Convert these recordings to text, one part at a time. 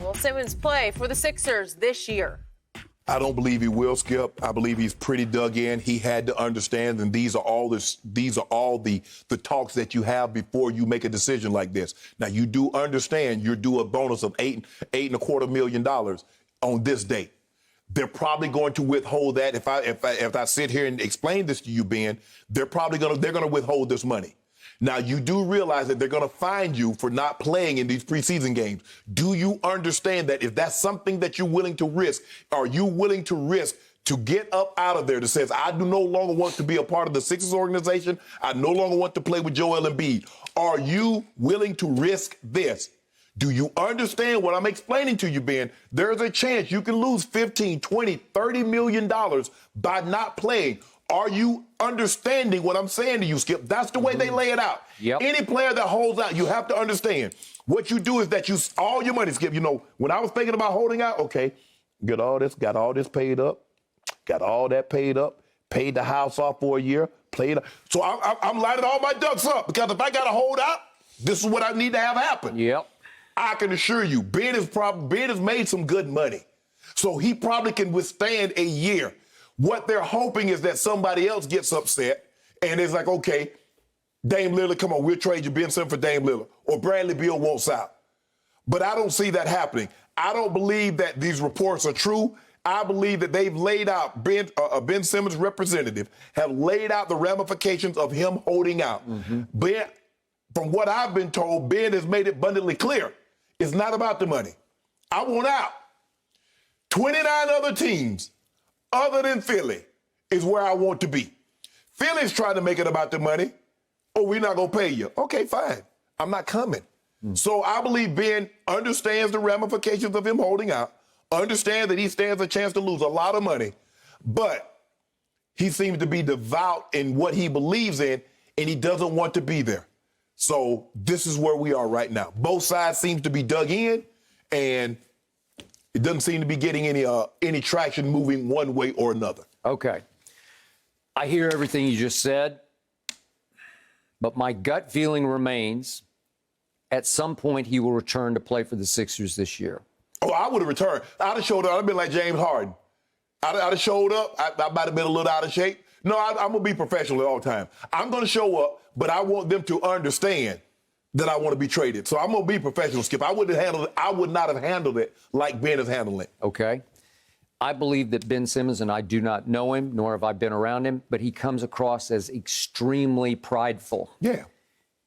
Will Simmons play for the Sixers this year? I don't believe he will, Skip. I believe he's pretty dug in. He had to understand, and these are all the talks that you have before you make a decision like this. Now, you do understand you're due a bonus of $8.25 million on this date. They're probably going to withhold that. If I sit here and explain this to you, Ben, they're gonna withhold this money. Now, you do realize that they're going to fine you for not playing in these preseason games. Do you understand that if that's something that you're willing to risk, are you willing to risk to get up out of there that says, I do no longer want to be a part of the Sixers organization, I no longer want to play with Joel Embiid? Are you willing to risk this? Do you understand what I'm explaining to you, Ben? There's a chance you can lose $15, $20, $30 million by not playing. Are you understanding what I'm saying to you, Skip? That's the way they lay it out. Yep. Any player that holds out, you have to understand. What you do is that you all your money, Skip. You know, when I was thinking about holding out, okay, got all this paid up, got all that paid up, paid the house off for a year, So I'm lining all my ducks up because if I got to hold out, this is what I need to have happen. Yep. I can assure you, Ben has made some good money, so he probably can withstand a year. What they're hoping is that somebody else gets upset and it's like, okay, Dame Lillard, come on, we'll trade you Ben Simmons for Dame Lillard. Or Bradley Beal wants out. But I don't see that happening. I don't believe that these reports are true. I believe that they've laid out, Ben Simmons' representative, have laid out the ramifications of him holding out. Ben, from what I've been told, Ben has made it abundantly clear. It's not about the money. I want out. 29 other teams other than Philly is where I want to be. Philly's trying to make it about the money. Oh, we're not going to pay you. Okay, fine. I'm not coming. So I believe Ben understands the ramifications of him holding out, understands that he stands a chance to lose a lot of money, but he seems to be devout in what he believes in, and he doesn't want to be there. So this is where we are right now. Both sides seem to be dug in, and it doesn't seem to be getting any traction moving one way or another. Okay. I hear everything you just said, but my gut feeling remains at some point he will return to play for the Sixers this year. Oh, I would have returned. I'd have showed up. I'd have been like James Harden. I'd have showed up. I might have been a little out of shape. No, I'm going to be professional at all times. I'm going to show up, but I want them to understand that I want to be traded. So I'm going to be professional, Skip. I would not have handled it like Ben is handling it. Okay. I believe that Ben Simmons, and I do not know him, nor have I been around him, but he comes across as extremely prideful. Yeah.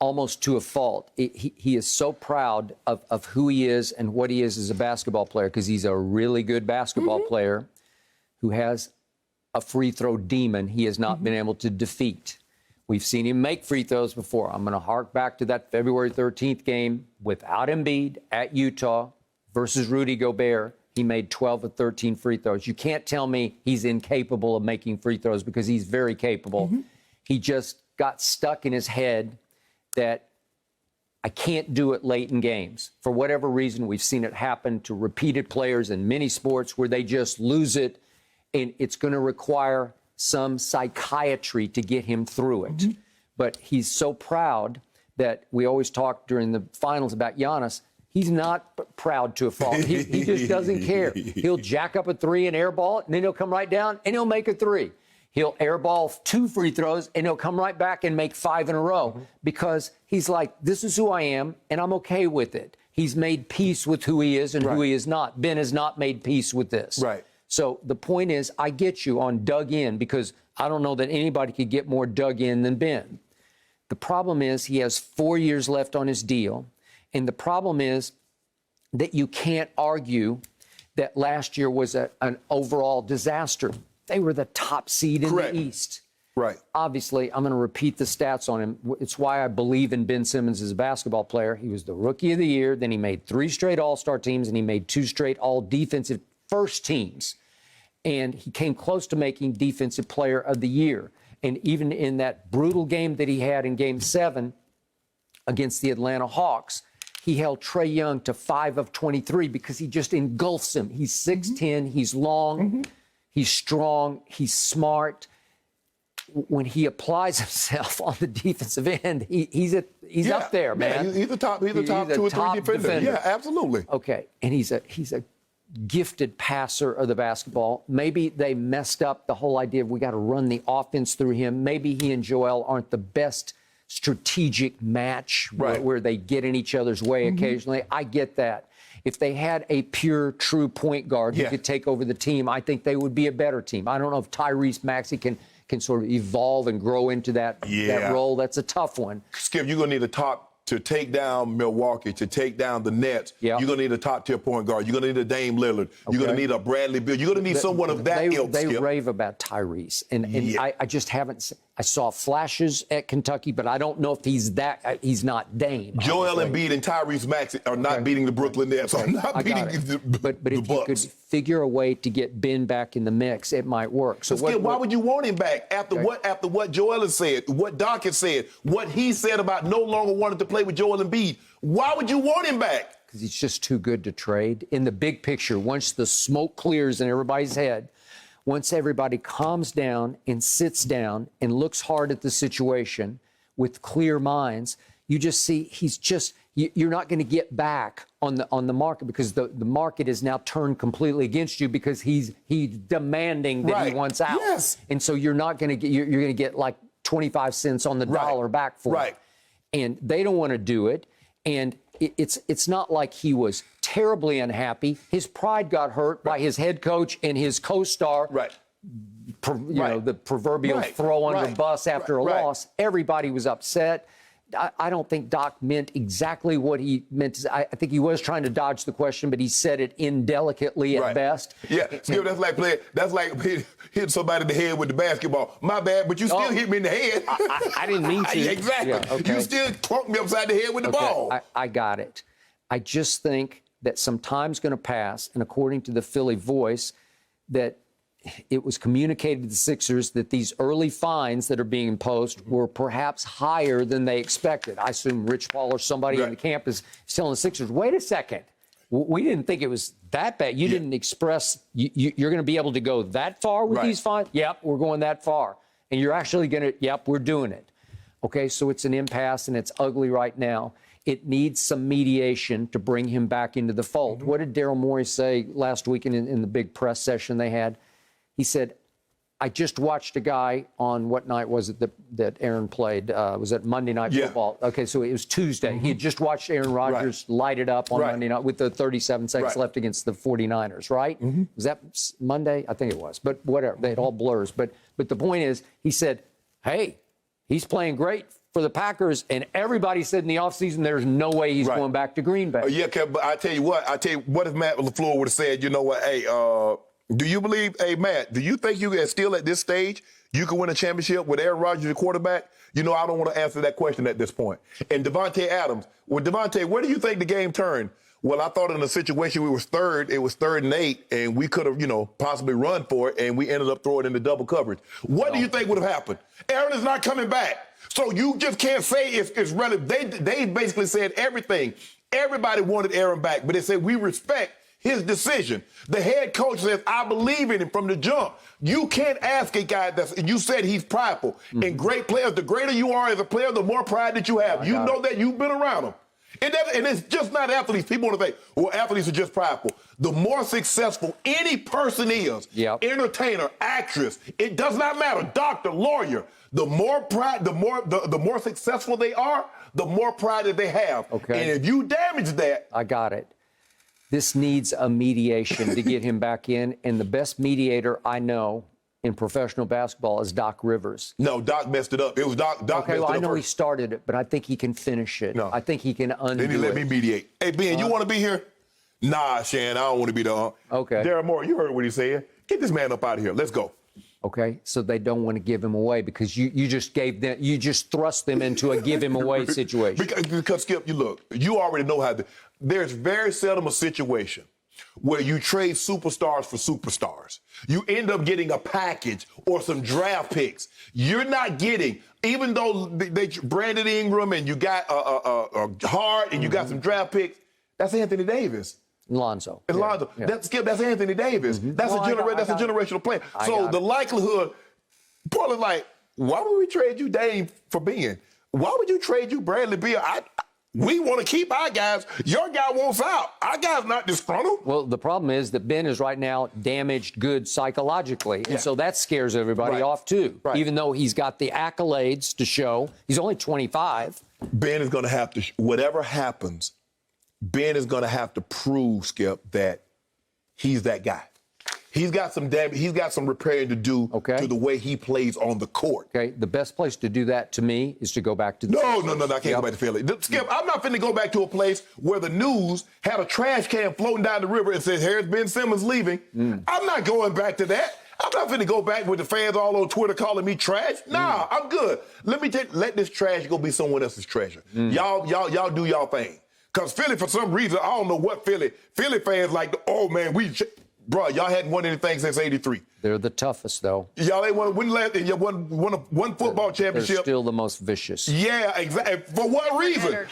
Almost to a fault. He is so proud of who he is and what he is as a basketball player, because he's a really good basketball player who has a free throw demon he has not been able to defeat. We've seen him make free throws before. I'm going to hark back to that February 13th game without Embiid at Utah versus Rudy Gobert. He made 12 of 13 free throws. You can't tell me he's incapable of making free throws, because he's very capable. He just got stuck in his head that I can't do it late in games. For whatever reason, we've seen it happen to repeated players in many sports where they just lose it, and it's going to require some psychiatry to get him through it. But he's so proud that we always talk during the finals about Giannis. He's not proud to a fault. He just doesn't care. He'll jack up a three and airball it, and then he'll come right down and he'll make a three. He'll airball 2 free throws, and he'll come right back and make 5 in a row, because he's like, this is who I am, and I'm okay with it. He's made peace with who he is and who he is not. Ben has not made peace with this. Right. So the point is, I get you on dug in, because I don't know that anybody could get more dug in than Ben. The problem is he has 4 years left on his deal, and the problem is that you can't argue that last year was an overall disaster. They were the top seed in the East. Right. Obviously, I'm going to repeat the stats on him. It's why I believe in Ben Simmons as a basketball player. He was the Rookie of the Year. Then he made 3 straight All-Star teams, and he made 2 straight All-Defensive First teams. And he came close to making Defensive Player of the Year. And even in that brutal game that he had in Game 7 against the Atlanta Hawks, he held Trae Young to 5 of 23 because he just engulfs him. He's 6'10", he's long, he's strong, he's smart. when he applies himself on the defensive end, he's up there, man. Yeah, he's a top 2 or 3 defender. Yeah, absolutely. Okay, and he's a gifted passer of the basketball. Maybe they messed up the whole idea of we got to run the offense through him. Maybe he and Joel aren't the best strategic match where they get in each other's way occasionally. I get that. If they had a pure, true point guard who could take over the team, I think they would be a better team. I don't know if Tyrese Maxey can sort of evolve and grow into that role. That's a tough one. Skip, you're going to need a top to take down Milwaukee, to take down the Nets. You're going to need a top-tier point guard. You're going to need a Dame Lillard. You're going to need a Bradley Beal. You're going to need someone of that ilk, They Skip. rave about Tyrese, and I just haven't. I saw flashes at Kentucky, but I don't know if he's that. He's not Dame. Joel Embiid and Tyrese Maxey are not beating the Brooklyn Nets. Are not beating the But if you could figure a way to get Ben back in the mix, it might work. So Skip, why would you want him back after what Joel has said, what Doc has said, what he said about no longer wanting to play with Joel Embiid? Why would you want him back? Because he's just too good to trade. In the big picture, once the smoke clears in everybody's head, once everybody calms down and sits down and looks hard at the situation with clear minds, you just see you're not going to get back on the market, because the market is now turned completely against you because he's demanding that he wants out. Yes. And so you're not going to get, you're going to get like 25 cents on the dollar back for it. And they don't want to do it. And it's not like he was terribly unhappy. His pride got hurt by his head coach and his co-star. You know, the proverbial throw under the bus after a loss. Everybody was upset. I don't think Doc meant exactly what he meant to say. I think he was trying to dodge the question, but he said it indelicately at best. Yeah, Skip, that's like hitting somebody in the head with the basketball. My bad, but you still hit me in the head. I didn't mean to. Exactly. Yeah, okay. You still clunked me upside the head with the ball. I got it. I just think that some time's going to pass, and according to the Philly Voice, that it was communicated to the Sixers that these early fines that are being imposed were perhaps higher than they expected. I assume Rich Paul or somebody in the camp is telling the Sixers, wait a second, we didn't think it was that bad. You didn't express you're going to be able to go that far with these fines? Yep, we're going that far. And you're actually going to, yep, we're doing it. Okay, so it's an impasse, and it's ugly right now. It needs some mediation to bring him back into the fold. What did Daryl Morey say last week in the big press session they had? He said, I just watched a guy on, what night was it that Aaron played? Was it Monday Night Football? Okay, so it was Tuesday. He had just watched Aaron Rodgers light it up on Monday night with the 37 seconds left against the 49ers, right? Was that Monday? I think it was. But whatever, it all blurs. But the point is, he said, hey, he's playing great for the Packers, and everybody said in the offseason there's no way he's going back to Green Bay. But I tell you what if Matt LaFleur would have said, you know what, hey, do you believe, hey, Matt, do you think you can still at this stage, you can win a championship with Aaron Rodgers, your quarterback? You know, I don't want to answer that question at this point. And Devontae Adams, well, Devontae, where do you think the game turned? Well, I thought in a situation it was 3rd and 8, and we could have, possibly run for it, and we ended up throwing into double coverage. What do you think would have happened? Aaron is not coming back. So you just can't say it's relevant. They basically said everything. Everybody wanted Aaron back, but they said we respect his decision. The head coach says, I believe in him from the jump. You can't ask a guy you said he's prideful. And great players, the greater you are as a player, the more pride that you have. You know that you've been around him. And it's just not athletes. People want to think, well, athletes are just prideful. The more successful any person is, entertainer, actress, it does not matter, doctor, lawyer, the more pride, the more successful they are, the more pride that they have. Okay. And if you damage that. I got it. This needs a mediation to get him back in, and the best mediator I know in professional basketball is Doc Rivers. No, Doc messed it up. It was Doc messed it up. Okay, well, I know he started it, but I think he can finish it. No. I think he can undo it. Then he let me mediate. Hey, Ben, you want to be here? Nah, Shannon, I don't want to be there. Okay. Darren Moore, you heard what he said. Get this man up out of here. Let's go. Okay, so they don't want to give him away because you just thrust them into a give him away situation. Because Skip, you already know how there's very seldom a situation where you trade superstars for superstars. You end up getting a package or some draft picks. You're not getting, even though they Brandon Ingram and you got a Hart and you got some draft picks, that's Anthony Davis. Lonzo. Yeah. That's Anthony Davis. That's a generational player. So the likelihood, Portland's like, why would we trade you Dame for Ben? Why would you trade you Bradley Beal? We want to keep our guys. Your guy wants out. Our guy's not disgruntled. Well, the problem is that Ben is right now damaged good psychologically. And so that scares everybody off, too. Right. Even though he's got the accolades to show. He's only 25. Ben is going to have to, whatever happens, Ben is going to have to prove, Skip, that he's that guy. He's got some damage. He's got some repairing to do to the way he plays on the court. Okay, the best place to do that, to me, is to go back to the No, I can't go back to Philly. Skip, I'm not finna go back to a place where the news had a trash can floating down the river and says, here's Ben Simmons leaving. I'm not going back to that. I'm not finna go back with the fans all on Twitter calling me trash. Nah, I'm good. Let this trash go be someone else's treasure. Y'all do y'all thing. Because Philly, for some reason, I don't know what Philly fans like, oh, man, bro, y'all hadn't won anything since '83. They're the toughest, though. Y'all ain't won one football championship. They're still the most vicious. Yeah, exactly. For what reason?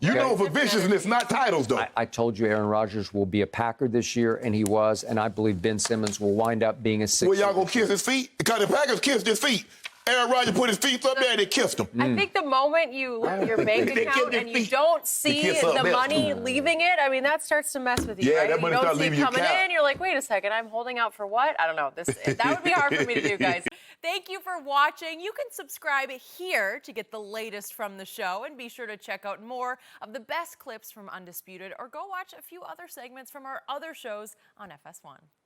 You know, for viciousness, not titles, though. I told you Aaron Rodgers will be a Packer this year, and he was, and I believe Ben Simmons will wind up being a Sixer. Well, y'all gonna kiss his feet? Because the Packers kissed his feet. Aaron Rodgers put his feet up there and they kissed him. I think the moment you look at your bank account and you don't see the money leaving it, I mean, that starts to mess with you, right? That money starts leaving your account. You don't see it coming in, you're like, wait a second, I'm holding out for what? I don't know. That would be hard for me to do, guys. Thank you for watching. You can subscribe here to get the latest from the show, and be sure to check out more of the best clips from Undisputed, or go watch a few other segments from our other shows on FS1.